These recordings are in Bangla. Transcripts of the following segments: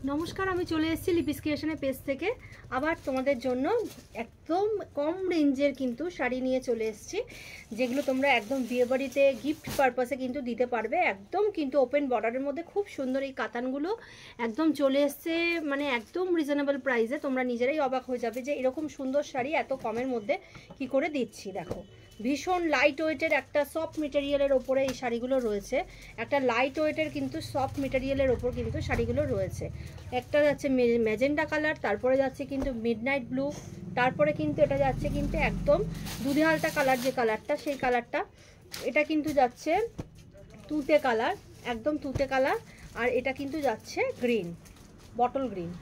নমস্কার, আমি চলে এসেছি লিপিস ক্রিয়েশনের পেজ থেকে আবার তোমাদের জন্য একদম কম রেঞ্জের কিন্তু শাড়ি নিয়ে চলে এসেছি, যেগুলো তোমরা একদম বিয়েবাড়িতে গিফট পারপাসে কিন্তু দিতে পারবে। একদম কিন্তু ওপেন বর্ডারের মধ্যে খুব সুন্দর এই কাতানগুলো একদম চলে এসছে, মানে একদম রিজনেবল প্রাইসে। তোমরা নিজেরাই অবাক হয়ে যাবে যে এরকম সুন্দর শাড়ি এত কমের মধ্যে কি করে দিচ্ছি। দেখো, ভীষণ লাইট ওয়েটের একটা সফট মেটেরিয়ালের ওপরে এই শাড়িগুলো রয়েছে। একটা লাইট ওয়েটের কিন্তু সফট মেটেরিয়ালের ওপর কিন্তু শাড়িগুলো রয়েছে। একটা যাচ্ছে ম্যাজেন্ডা কালার, তারপরে যাচ্ছে কিন্তু মিডনাইট ব্লু, তারপরে কিন্তু এটা যাচ্ছে কিন্তু একদম দুধে হালতা কালার, যে কালারটা সেই কালারটা। এটা কিন্তু যাচ্ছে তুতে কালার, একদম তুতে কালার। আর এটা কিন্তু যাচ্ছে গ্রিন, বটল গ্রিন।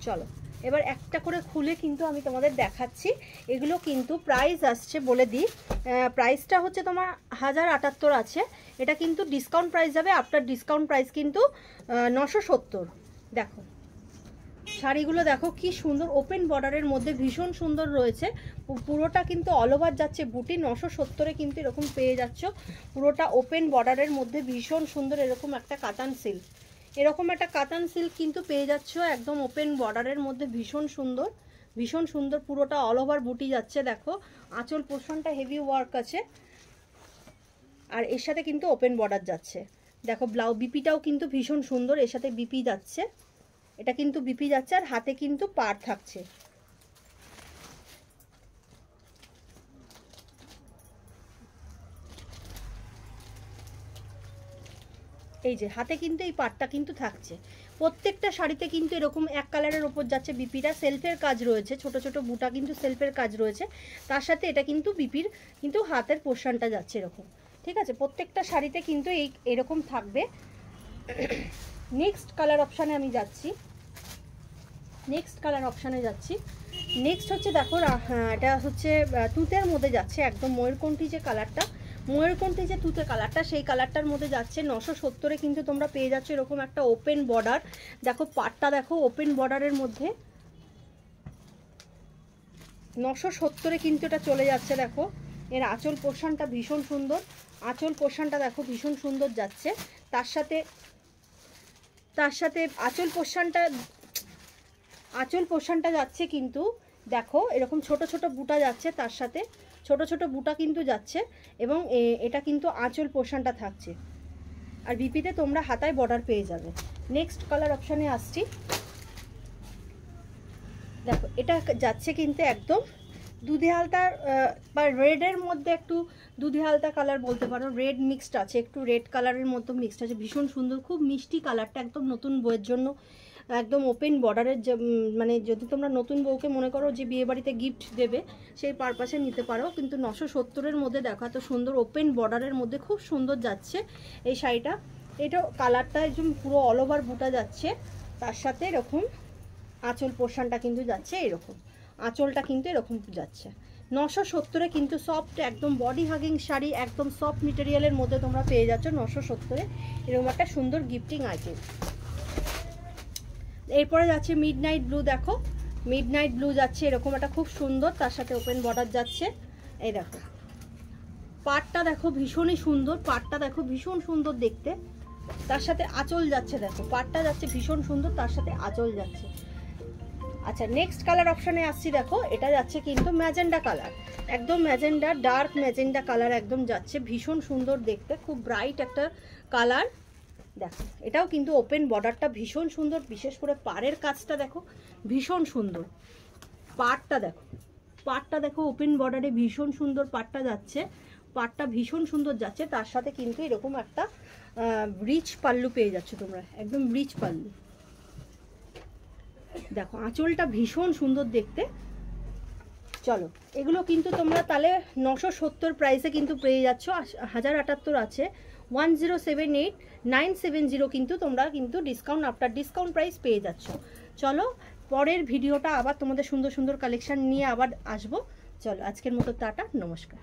চলো এবার একটা করে খুলে কিন্তু আমি তোমাদের দেখাচ্ছি। এগুলো কিন্তু প্রাইস আসছে বলে দিই, প্রাইসটা হচ্ছে তোমার 1078 আছে। এটা কিন্তু ডিসকাউন্ট প্রাইস যাবে, আফটার ডিসকাউন্ট প্রাইস কিন্তু 970। দেখো শাড়িগুলো দেখো কি সুন্দর, ওপেন বর্ডারের মধ্যে ভীষণ সুন্দর রয়েছে। পুরোটা কিন্তু অল ওভার যাচ্ছে বুটি। 970-এ কিন্তু এরকম পেয়ে যাচ্ছ, পুরোটা ওপেন বর্ডারের মধ্যে ভীষণ সুন্দর এরকম একটা কাতান সিল্ক। এরকম একটা কাতান সিল্ক কিন্তু পেয়ে যাচ্ছ একদম ওপেন বর্ডারের মধ্যে, ভীষণ সুন্দর ভীষণ সুন্দর। পুরোটা অল ওভার বুটি যাচ্ছে। দেখো আঁচল পোর্শনটা হেভি ওয়ার্ক আছে, আর এর সাথে কিন্তু ওপেন বর্ডার যাচ্ছে। দেখো বিপিটাও কিন্তু ভীষণ সুন্দর, এর সাথে বিপি যাচ্ছে। এটা কিন্তু বিপি যাচ্ছে, আর হাতে কিন্তু পাড় থাকছে। এই যে হাতে কিন্তু এই পাড়টা কিন্তু থাকছে। প্রত্যেকটা শাড়িতে কিন্তু এরকম এক কালারের ওপর যাচ্ছে বিপিটা। সেলফের কাজ রয়েছে, ছোট ছোট বুটা কিন্তু সেলফের কাজ রয়েছে। তার সাথে এটা কিন্তু বিপির কিন্তু হাতের পোর্শনটা যাচ্ছে এরকম। ঠিক আছে, প্রত্যেকটা শাড়িতে কিন্তু এরকম থাকবে। নেক্সট কালার অপশানে আমি যাচ্ছি, নেক্সট কালার অপশানে যাচ্ছি। নেক্সট হচ্ছে দেখো, এটা হচ্ছে তুতের মধ্যে যাচ্ছে, একদম ময়ূরকণ্ঠী যে কালারটা, ময়ূরকণ্ঠী যে তুতে কালারটা, সেই কালারটার মধ্যে যাচ্ছে। 970-এ কিন্তু তোমরা পেয়ে যাচ্ছ এরকম একটা ওপেন বর্ডার। দেখো পাটটা দেখো ওপেন বর্ডারের মধ্যে, 970-এ কিন্তু এটা চলে যাচ্ছে। দেখো এর আঁচল পোর্শনটা ভীষণ সুন্দর, আঁচল পোর্শনটা দেখো ভীষণ সুন্দর যাচ্ছে। তার সাথে আঁচল পোর্শনটা যাচ্ছে কিন্তু দেখো এরকম ছোট ছোট বুটা যাচ্ছে, তার সাথে ছোট ছোট বুটা কিন্তু যাচ্ছে, এবং এটা কিন্তু আঁচল পোর্শনটা থাকছে। আর বিপিতে তোমরা হাতায় বর্ডার পেয়ে যাবে। নেক্সট কালার অপশানে আসছি। দেখো এটা যাচ্ছে কিন্তু একদম দুধে হালতা বা রেডের মধ্যে, একটু দুধে হালতা কালার বলতে পারো, রেড মিক্সড আছে, একটু রেড কালারের মতো মিক্সড আছে। ভীষণ সুন্দর, খুব মিষ্টি কালারটা, একদম নতুন বউয়ের জন্য একদম ওপেন বর্ডারের, মানে যদি তোমরা নতুন বউকে মনে করো যে বিয়ে বাড়িতে গিফট দেবে, সেই পারপাসে নিতে পারো। কিন্তু 970-এর মধ্যে দেখো এত সুন্দর ওপেন বর্ডারের মধ্যে খুব সুন্দর যাচ্ছে এই শাড়িটা। এটা কালারটা একদম পুরো অল ওভার বুটা যাচ্ছে, তার সাথে এরকম আঁচল পোর্শনটা কিন্তু যাচ্ছে এরকম, আঁচলটা কিন্তু এরকম যাচ্ছে। 970-এ কিন্তু সফট একদম বডি হাগিং শাড়ি, একদম সফট মেটেরিয়ালের মধ্যে তোমরা পেয়ে যাচ্ছ 970-এ এরকম একটা সুন্দর গিফটিং আইটেম। এরপরে যাচ্ছে মিডনাইট ব্লু। দেখো মিডনাইট ব্লু যাচ্ছে এরকম একটা খুব সুন্দর, তার সাথে ওপেন বর্ডার যাচ্ছে। এই দেখো পাটটা দেখো ভীষণই সুন্দর, পাটটা দেখো ভীষণ সুন্দর দেখতে, তার সাথে আঁচল যাচ্ছে। দেখো পাটটা যাচ্ছে ভীষণ সুন্দর, তার সাথে আঁচল যাচ্ছে। আচ্ছা নেক্সট কালার অপশানে আসছি। দেখো এটা যাচ্ছে কিন্তু ম্যাজেন্ডা কালার, একদম ম্যাজেন্ডা, ডার্ক ম্যাজেন্ডা কালার একদম যাচ্ছে, ভীষণ সুন্দর দেখতে, খুব ব্রাইট একটা কালার। দেখো এটাও কিন্তু ওপেন বর্ডারটা ভীষণ সুন্দর, বিশেষ করে পাড়ের কাজটা দেখো ভীষণ সুন্দর। পাড়টা দেখো, পাড়টা দেখো ওপেন বর্ডারে ভীষণ সুন্দর পাড়টা যাচ্ছে, পাড়টা ভীষণ সুন্দর যাচ্ছে। তার সাথে কিন্তু এরকম একটা রিচ পাল্লু পেয়ে যাচ্ছে তোমরা, একদম রিচ পাল্লু। দেখো আঁচলটা ভীষণ সুন্দর দেখতে। চলো এগুলো কিন্তু তোমরা তাহলে 970 প্রাইসে কিন্তু পেয়ে যাচ্ছ। 1078 আছে, 1078970 কিন্তু তোমরা কিন্তু ডিসকাউন্ট আফটার ডিসকাউন্ট প্রাইস পেয়ে যাচ্ছ। চলো পরের ভিডিওটা আবার তোমাদের সুন্দর সুন্দর কালেকশন নিয়ে আবার আসবো। চলো আজকের মতো টাটা, নমস্কার।